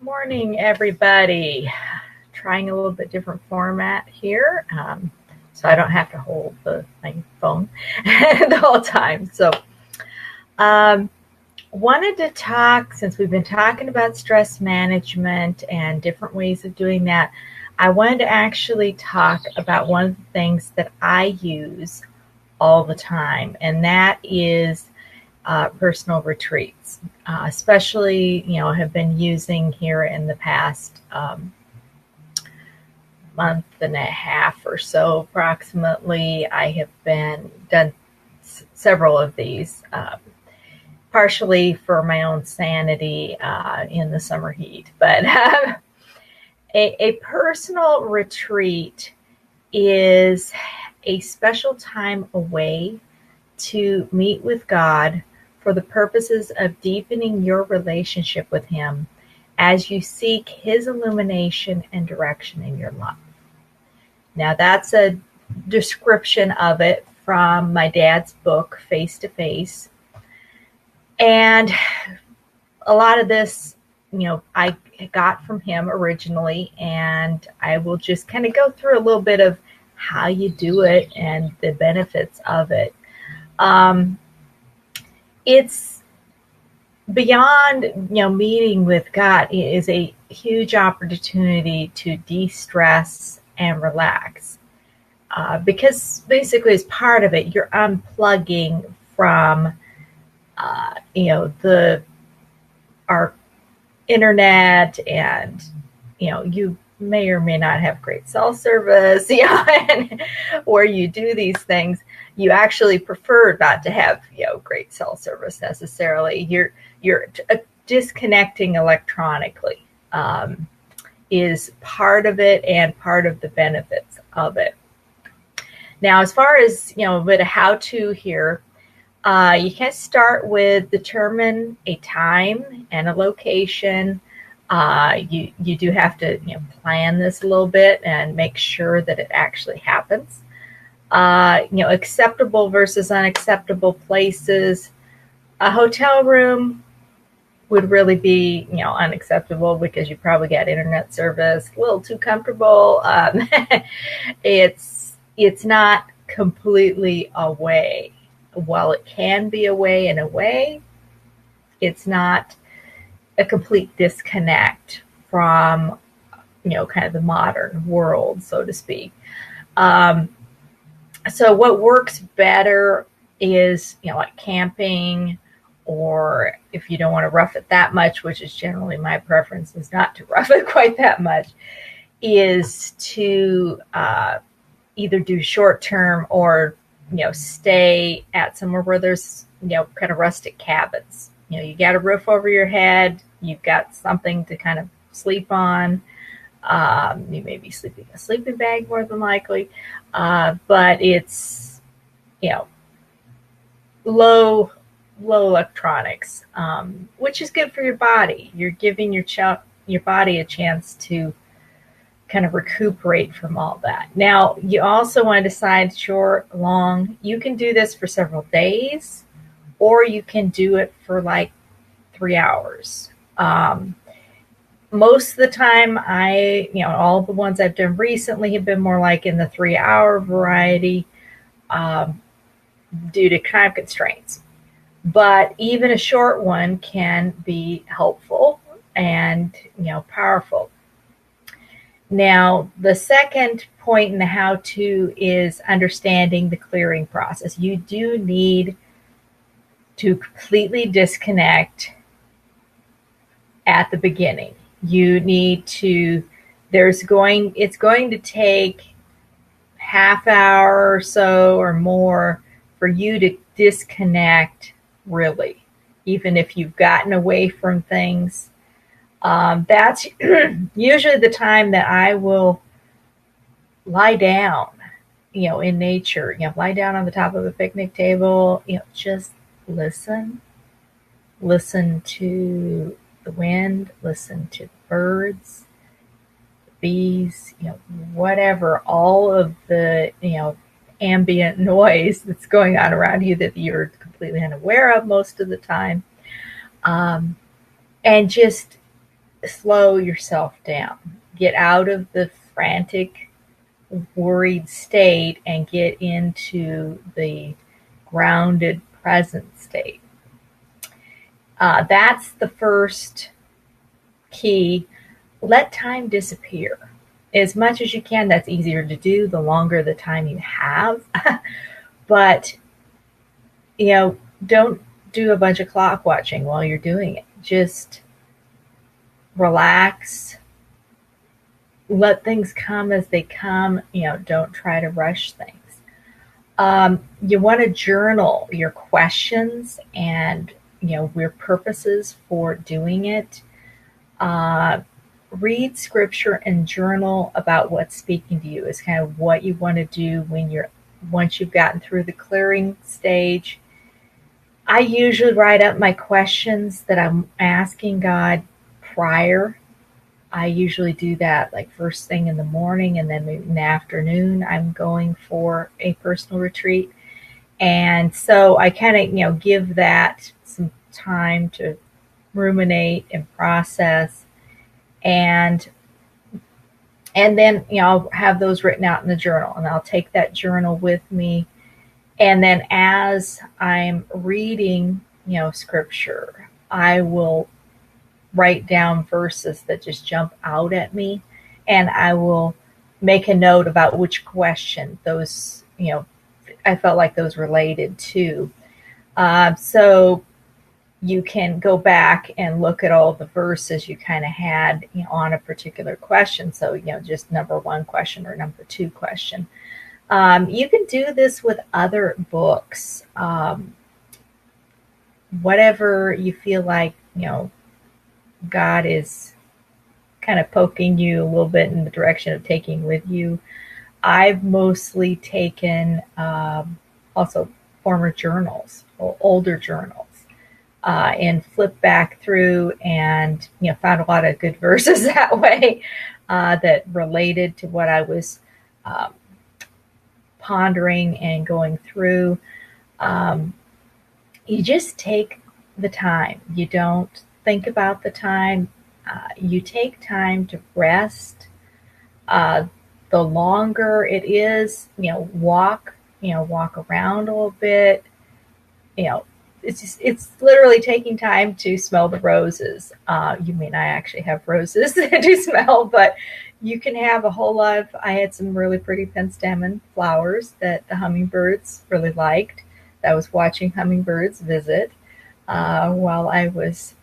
Morning, everybody. Trying a little bit different format here, so I don't have to hold my phone the whole time. So, um, wanted to talk, since we've been talking about stress management and different ways of doing that. I wanted to actually talk about one of the things that I use all the time, and that is personal retreats, especially, have been using here in the past month and a half or so, approximately. I have been done several of these, partially for my own sanity in the summer heat. But a personal retreat is a special time away to meet with God for the purposes of deepening your relationship with Him as you seek His illumination and direction in your life. Now, that's a description of it from my dad's book, Face to Face. And a lot of this, I got from him originally, and I will just kind of go through a little bit of how you do it and the benefits of it. It's beyond, meeting with God. It is a huge opportunity to de-stress and relax, because basically as part of it, you're unplugging from, our internet, and, you may or may not have great cell service, and where you do these things, you actually prefer not to have, great cell service necessarily. You're disconnecting electronically, is part of it and part of the benefits of it. Now, as far as, a bit of how-to here, you can start with determine a time and a location. You do have to, plan this a little bit and make sure that it actually happens. Acceptable versus unacceptable places. A hotel room would really be, unacceptable because you probably got internet service, a little too comfortable. It's not completely away. While it can be away in a way, it's not a complete disconnect from, kind of the modern world, so to speak. So what works better is, like camping, or if you don't want to rough it that much, which is generally my preference, is not to rough it quite that much, is to either do short term or, stay at somewhere where there's, kind of rustic cabins. You got a roof over your head, you've got something to kind of sleep on. You may be sleeping in a sleeping bag more than likely, but it's, low electronics, which is good for your body. You're giving your body a chance to kind of recuperate from all that. Now, you also want to decide short, long. You can do this for several days, or you can do it for like 3 hours. Most of the time, all the ones I've done recently have been more like in the 3-hour variety, due to time constraints. But even a short one can be helpful and, powerful. Now, the second point in the how-to is understanding the clearing process. You do need to completely disconnect at the beginning. You need to, it's going to take half hour or so or more for you to disconnect, really, even if you've gotten away from things. That's usually the time that I will lie down, in nature, lie down on the top of a picnic table, just listen to the wind, listen to the birds, the bees, whatever, all of the, ambient noise that's going on around you that you're completely unaware of most of the time. And just slow yourself down. Get out of the frantic, worried state and get into the grounded, present state. That's the first key. Let time disappear. As much as you can, that's easier to do the longer the time you have. But, don't do a bunch of clock watching while you're doing it. Just relax, let things come as they come. Don't try to rush things. You want to journal your questions and your purposes for doing it. Read scripture and journal about what's speaking to you. Is kind of what you want to do once you've gotten through the clearing stage. I usually write up my questions that I'm asking God prior. I usually do that like first thing in the morning, and then in the afternoon I'm going for a personal retreat. And so I kind of, give that some time to ruminate and process. And then, I'll have those written out in the journal, and I'll take that journal with me. And then as I'm reading, scripture, I will write down verses that just jump out at me, and I will make a note about which question those, I felt like those related to. So you can go back and look at all the verses you kind of had, on a particular question. So, just number one question or number two question. You can do this with other books. Whatever you feel like, God is kind of poking you a little bit in the direction of taking with you. I've mostly taken also former journals or older journals and flipped back through and found a lot of good verses that way that related to what I was pondering and going through. You just take the time. You don't think about the time. You take time to rest. The longer it is, walk around a little bit. It's literally taking time to smell the roses. You may not actually have roses to smell, but you can have a whole lot of. I had some really pretty penstemon flowers that the hummingbirds really liked. I was watching hummingbirds visit while I was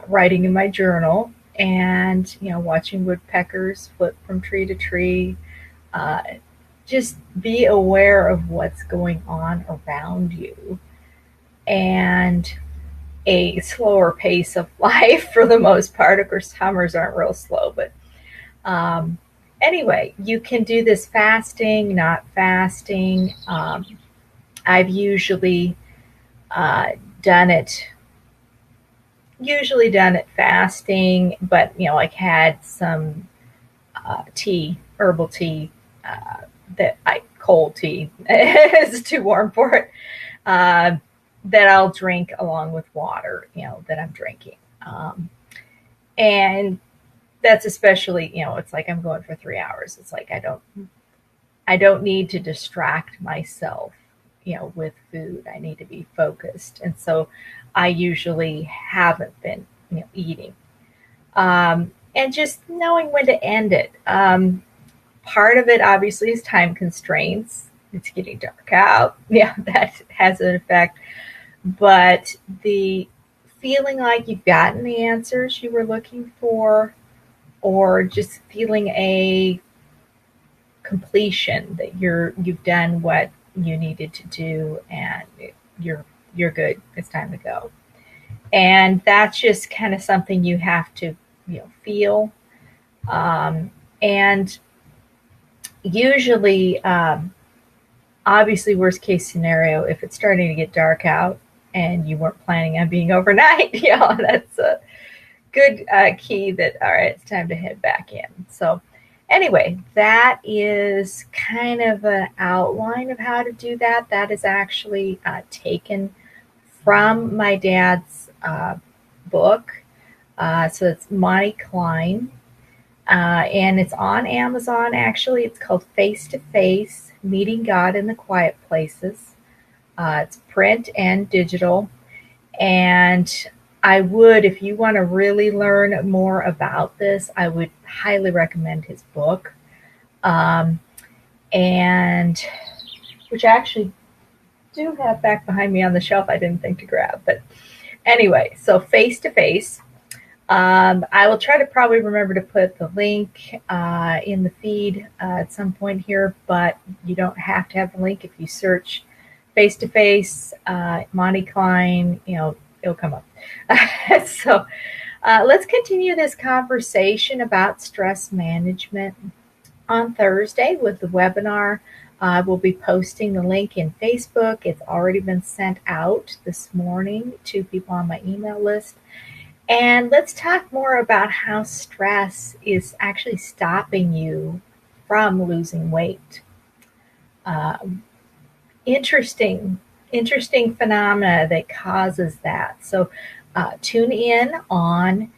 writing in my journal, and watching woodpeckers flip from tree to tree. Just be aware of what's going on around you, and a slower pace of life for the most part. Of course, summers aren't real slow, but anyway, you can do this fasting, not fasting. I've usually done it fasting, but like had some tea, herbal tea, cold tea is too warm for it, that I'll drink along with water, that I'm drinking. And that's especially, it's like I'm going for 3 hours. It's like I don't need to distract myself, with food. I need to be focused. And so I usually haven't been, eating. And just knowing when to end it. Part of it obviously is time constraints. It's getting dark out. Yeah, that has an effect. But the feeling like you've gotten the answers you were looking for, or just feeling a completion that you've done what you needed to do, and you're good. It's time to go. And that's just kind of something you have to feel. And usually, obviously, worst case scenario, if it's starting to get dark out and you weren't planning on being overnight, that's a good key that, all right, it's time to head back in. So anyway, that is kind of an outline of how to do that. That is actually taken from my dad's book. So it's Monty Klein. And it's on Amazon, actually. It's called Face to Face Meeting God in the Quiet Places. It's print and digital. And I would, if you want to really learn more about this, I would highly recommend his book. Um, and which I actually do have back behind me on the shelf. I didn't think to grab. But anyway, so Face to Face. I will try to probably remember to put the link in the feed at some point here, but you don't have to have the link. If you search Face to Face, Monty Klein, it'll come up. So let's continue this conversation about stress management on Thursday with the webinar. I will be posting the link in Facebook. It's already been sent out this morning to people on my email list. And let's talk more about how stress is actually stopping you from losing weight. Interesting phenomena that causes that. So tune in on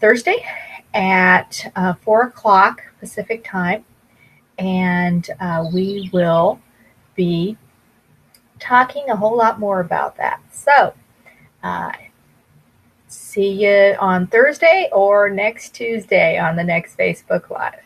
Thursday at 4 o'clock Pacific time, and we will be talking a whole lot more about that. So see you on Thursday or next Tuesday on the next Facebook Live.